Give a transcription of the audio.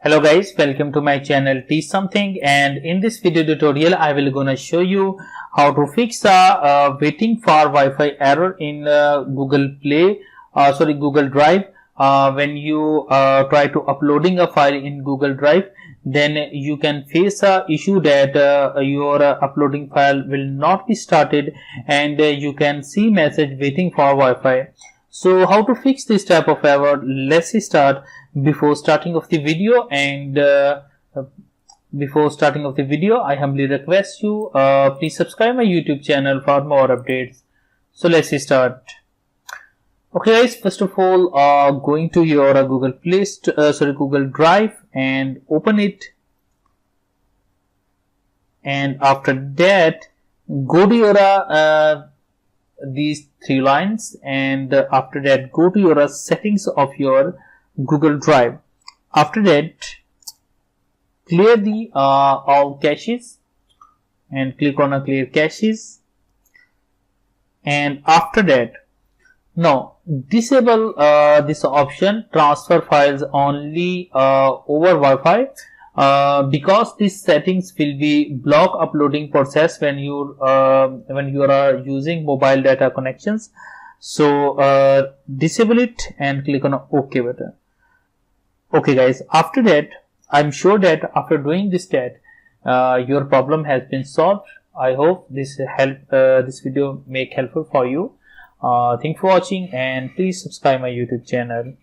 Hello guys, welcome to my channel Teach Something, and in this video tutorial I will gonna show you how to fix a waiting for Wi-Fi error in Google Drive. When you try to uploading a file in Google Drive, then you can face a issue that your uploading file will not be started, and you can see message waiting for Wi-Fi. So how to fix this type of error? Let's start. Before starting of the video I humbly request you please subscribe my YouTube channel for more updates. So let's start. Okay guys, first of all going to your Google Drive and open it, and after that go to your these three lines, and after that go to your settings of your Google Drive. After that clear the all caches and click on a clear caches, and after that now disable this option transfer files only over Wi-Fi, because these settings will be block uploading process when you are using mobile data connections. So disable it and click on OK button. Okay guys, after that I'm sure that after doing this your problem has been solved. I hope this video make helpful for you. Thanks for watching, and please subscribe my YouTube channel.